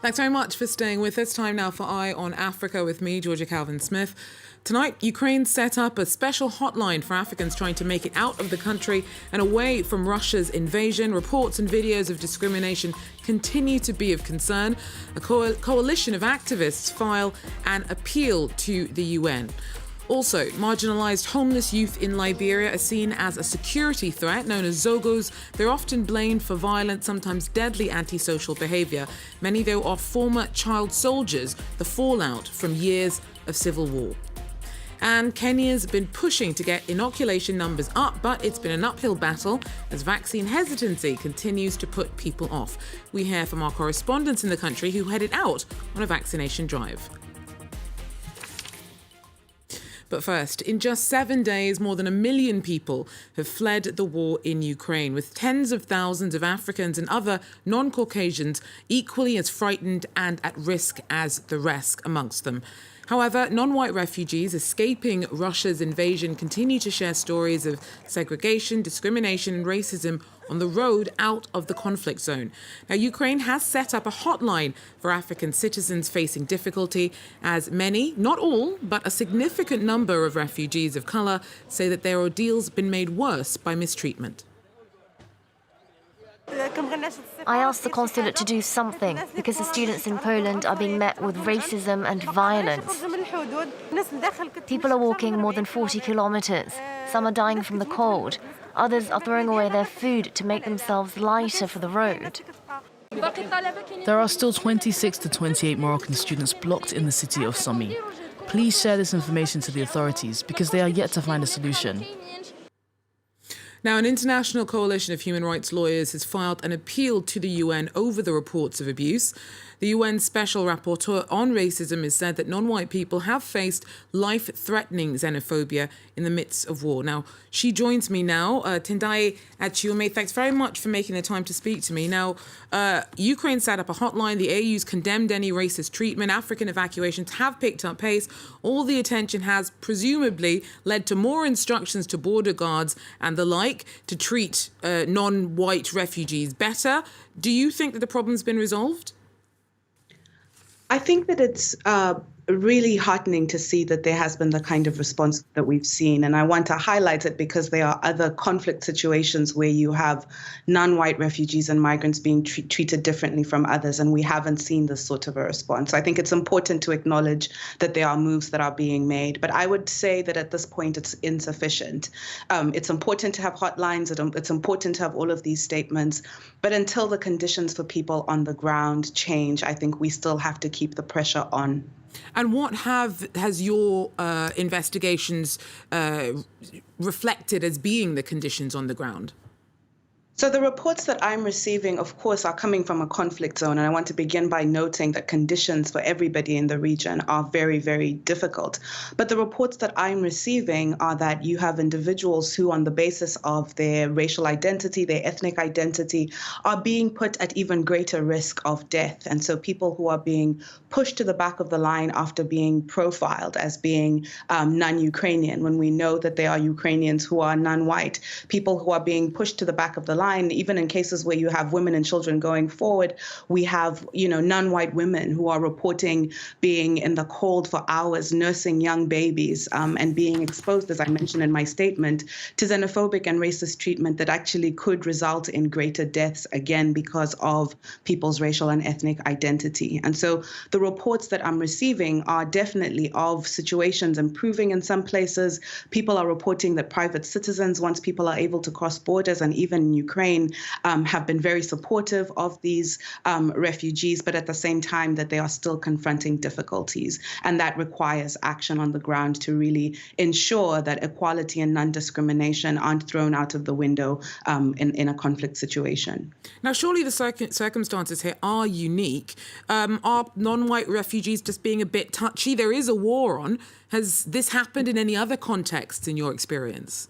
Thanks very much for staying with us. Time now for Eye on Africa with me, Georgia Calvin-Smith. Tonight, Ukraine set up a special hotline for Africans trying to make it out of the country and away from Russia's invasion. Reports and videos of discrimination continue to be of concern. A coalition of activists file an appeal to the UN. Also, marginalised homeless youth in Liberia are seen as a security threat, known as zogos. They're often blamed for violent, sometimes deadly antisocial behaviour. Many, though, are former child soldiers, the fallout from years of civil war. And Kenya's been pushing to get inoculation numbers up, but it's been an uphill battle as vaccine hesitancy continues to put people off. We hear from our correspondents in the country who headed out on a vaccination drive. But first, in just 7 days, more than 1 million people have fled the war in Ukraine, with tens of thousands of Africans and other non-Caucasians equally as frightened and at risk as the rest amongst them. However, non-white refugees escaping Russia's invasion continue to share stories of segregation, discrimination and racism on the road out of the conflict zone. Now, Ukraine has set up a hotline for African citizens facing difficulty, as many, not all, but a significant number of refugees of colour say that their ordeals have been made worse by mistreatment. I asked the consulate to do something because the students in Poland are being met with racism and violence. People are walking more than 40 kilometers. Some are dying from the cold. Others are throwing away their food to make themselves lighter for the road. There are still 26 to 28 Moroccan students blocked in the city of Sami. Please share this information to the authorities because they are yet to find a solution. Now, an international coalition of human rights lawyers has filed an appeal to the UN over the reports of abuse. The UN Special Rapporteur on Racism has said that non-white people have faced life-threatening xenophobia in the midst of war. Now, she joins me now. Tendai Achiume, thanks very much for making the time to speak to me. Now, Ukraine set up a hotline. The AU's condemned any racist treatment. African evacuations have picked up pace. All the attention has presumably led to more instructions to border guards and the like to treat non-white refugees better. Do you think that the problem's been resolved? I think that it's really heartening to see that there has been the kind of response that we've seen. And I want to highlight it because there are other conflict situations where you have non-white refugees and migrants being treated differently from others. And we haven't seen this sort of a response. I think it's important to acknowledge that there are moves that are being made. But I would say that at this point, it's insufficient. It's important to have hotlines. It's important to have all of these statements. But until the conditions for people on the ground change, I think we still have to keep the pressure on. And what has your investigations reflected as being the conditions on the ground? So the reports that I'm receiving, of course, are coming from a conflict zone. And I want to begin by noting that conditions for everybody in the region are very, very difficult. But the reports that I'm receiving are that you have individuals who, on the basis of their racial identity, their ethnic identity, are being put at even greater risk of death. And so people who are being pushed to the back of the line after being profiled as being non-Ukrainian, when we know that there are Ukrainians who are non-white, people who are being pushed to the back of the line. Even in cases where you have women and children going forward, we have, non-white women who are reporting being in the cold for hours, nursing young babies, and being exposed, as I mentioned in my statement, to xenophobic and racist treatment that actually could result in greater deaths, again, because of people's racial and ethnic identity. And so the reports that I'm receiving are definitely of situations improving in some places. People are reporting that private citizens, once people are able to cross borders, and even in Ukraine, have been very supportive of these refugees, but at the same time that they are still confronting difficulties. And that requires action on the ground to really ensure that equality and non-discrimination aren't thrown out of the window in a conflict situation. Now, surely the circumstances here are unique. Are non-white refugees just being a bit touchy? There is a war on. Has this happened in any other contexts in your experience?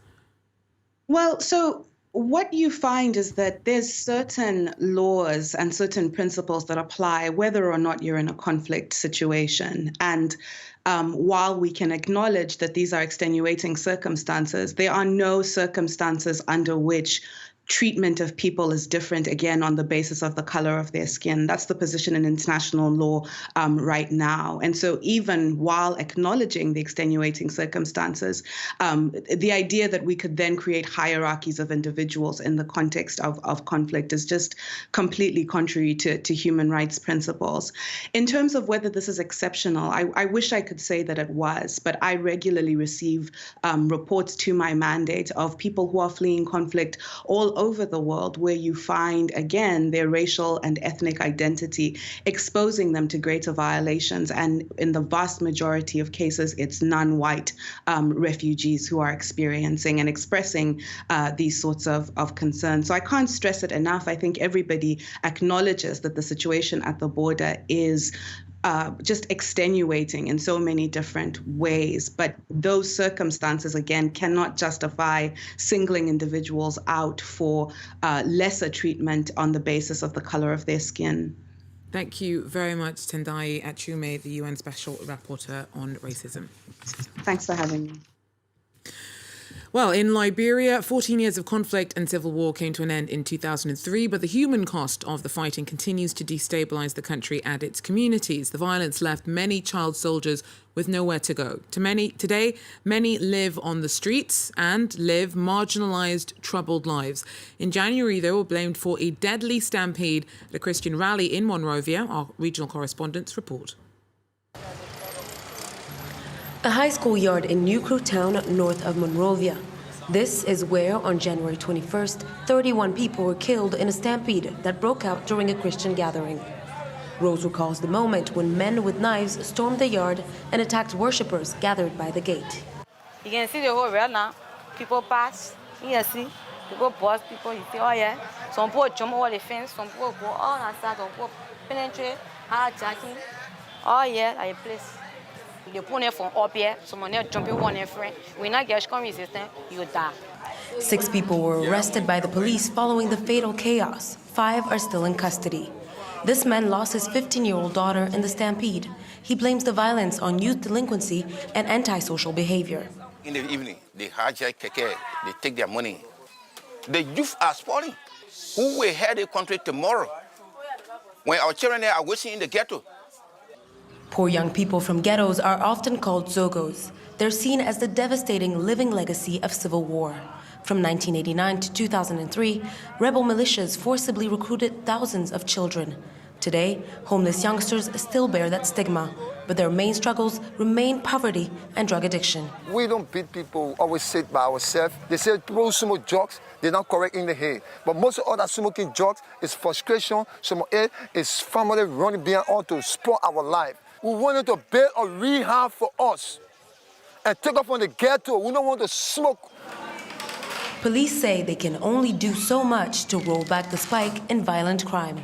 Well, so what you find is that there's certain laws and certain principles that apply whether or not you're in a conflict situation. And while we can acknowledge that these are extenuating circumstances, there are no circumstances under which treatment of people is different, again, on the basis of the color of their skin. That's the position in international law right now. And so even while acknowledging the extenuating circumstances, the idea that we could then create hierarchies of individuals in the context of conflict is just completely contrary to human rights principles. In terms of whether this is exceptional, I wish I could say that it was, but I regularly receive reports to my mandate of people who are fleeing conflict all over the world, where you find, again, their racial and ethnic identity exposing them to greater violations. And in the vast majority of cases, it's non-white refugees who are experiencing and expressing these sorts of concerns. So I can't stress it enough. I think everybody acknowledges that the situation at the border is just extenuating in so many different ways. But those circumstances, again, cannot justify singling individuals out for lesser treatment on the basis of the color of their skin. Thank you very much, Tendai Achume, the UN Special Rapporteur on Racism. Thanks for having me. Well, in Liberia, 14 years of conflict and civil war came to an end in 2003, but the human cost of the fighting continues to destabilize the country and its communities. The violence left many child soldiers with nowhere to go. Today, many live on the streets and live marginalized, troubled lives. In January, they were blamed for a deadly stampede at a Christian rally in Monrovia. Our regional correspondents report. A high school yard in New Crew Town, north of Monrovia. This is where, on January 21st, 31 people were killed in a stampede that broke out during a Christian gathering. Rose recalls the moment when men with knives stormed the yard and attacked worshippers gathered by the gate. You can see the whole road now. People pass. You can see. People pause. People, you see, oh yeah. Some people jump over the fence. Some people go all outside. Some people penetrate, hijacking. Oh yeah, like a place. They put it from up here, someone else jumping one in front. When I get resistance, you die. 6 people were arrested by the police following the fatal chaos. 5 are still in custody. This man lost his 15-year-old daughter in the stampede. He blames the violence on youth delinquency and antisocial behavior. In the evening, they hijack keke, they take their money. The youth are spoiling. Who will head the country tomorrow when our children are waiting in the ghetto? Poor young people from ghettos are often called zogos. They're seen as the devastating living legacy of civil war. From 1989 to 2003, rebel militias forcibly recruited thousands of children. Today, homeless youngsters still bear that stigma, but their main struggles remain poverty and drug addiction. We don't beat people, always sit by ourselves. They say people smoke drugs, they're not correct in the head. But most of all that smoking drugs is frustration, some of it is family running behind on to spoil our life. We wanted to build a rehab for us and take off from the ghetto. We don't want to smoke. Police say they can only do so much to roll back the spike in violent crime.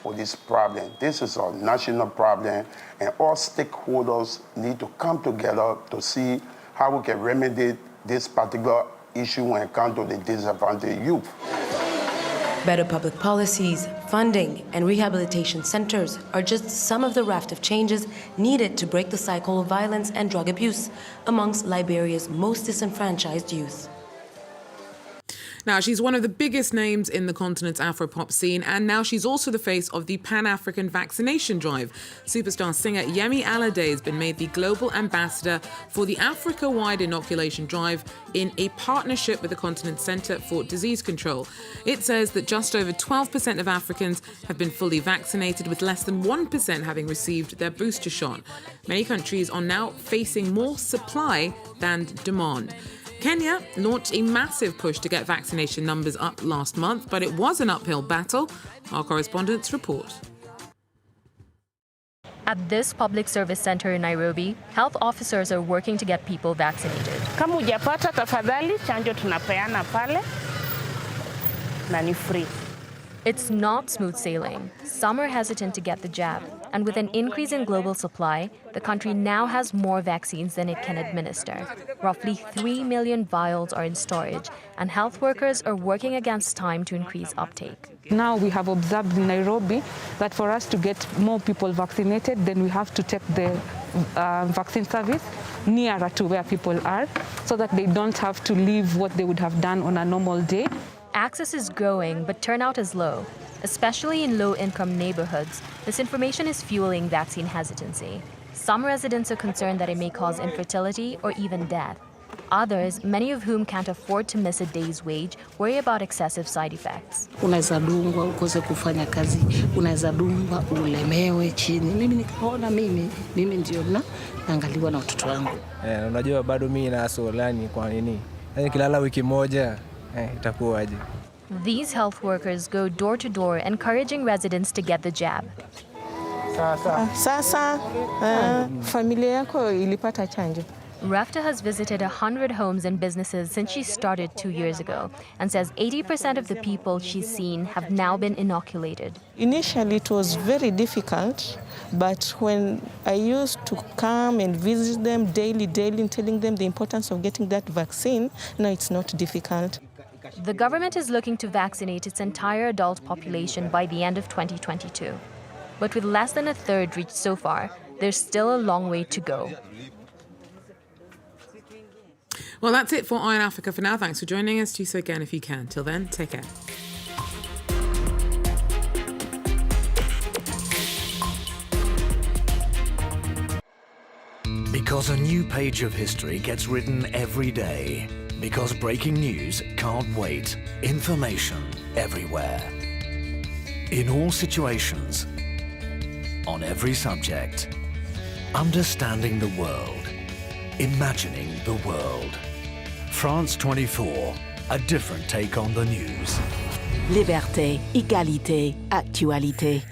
For this problem, this is a national problem, and all stakeholders need to come together to see how we can remedy this particular issue when it comes to the disadvantaged youth. Better public policies, funding, and rehabilitation centers are just some of the raft of changes needed to break the cycle of violence and drug abuse amongst Liberia's most disenfranchised youth. Now, she's one of the biggest names in the continent's Afro-pop scene, and now she's also the face of the Pan-African vaccination drive. Superstar singer Yemi Alade has been made the global ambassador for the Africa-wide inoculation drive in a partnership with the continent's Centre for Disease Control. It says that just over 12% of Africans have been fully vaccinated, with less than 1% having received their booster shot. Many countries are now facing more supply than demand. Kenya launched a massive push to get vaccination numbers up last month, but it was an uphill battle. Our correspondents report. At this public service center in Nairobi, health officers are working to get people vaccinated. Kama hujapata tafadhali, chanjo tunapeana pale na ni free. It's not smooth sailing. Some are hesitant to get the jab. And with an increase in global supply, the country now has more vaccines than it can administer. Roughly 3 million vials are in storage, and health workers are working against time to increase uptake. Now we have observed in Nairobi that for us to get more people vaccinated, then we have to take the vaccine service nearer to where people are so that they don't have to leave what they would have done on a normal day. Access is growing, but turnout is low. Especially in low-income neighborhoods, this information is fueling vaccine hesitancy. Some residents are concerned that it may cause infertility or even death. Others, many of whom can't afford to miss a day's wage, worry about excessive side effects. Unaweza dungwa ukose kufanya kazi, unaweza dungwa ulemewe chini. Mimi nikaona mimi ndio naangaliwa na watoto wangu. Unajua bado mimi na solani kwa nini? Kilala wiki moja itakuwaje? These health workers go door to door encouraging residents to get the jab. Sasa familia yako ilipata chanjo. Rafta has visited 100 homes and businesses since she started 2 years ago and says 80% of the people she's seen have now been inoculated. Initially, it was very difficult, but when I used to come and visit them daily, and telling them the importance of getting that vaccine, now it's not difficult. The government is looking to vaccinate its entire adult population by the end of 2022. But with less than a third reached so far, there's still a long way to go. Well, that's it for Eye on Africa for now. Thanks for joining us. Do so again if you can. Till then, take care. Because a new page of history gets written every day. Because breaking news can't wait. Information everywhere. In all situations. On every subject. Understanding the world. Imagining the world. France 24. A different take on the news. Liberté, égalité, actualité.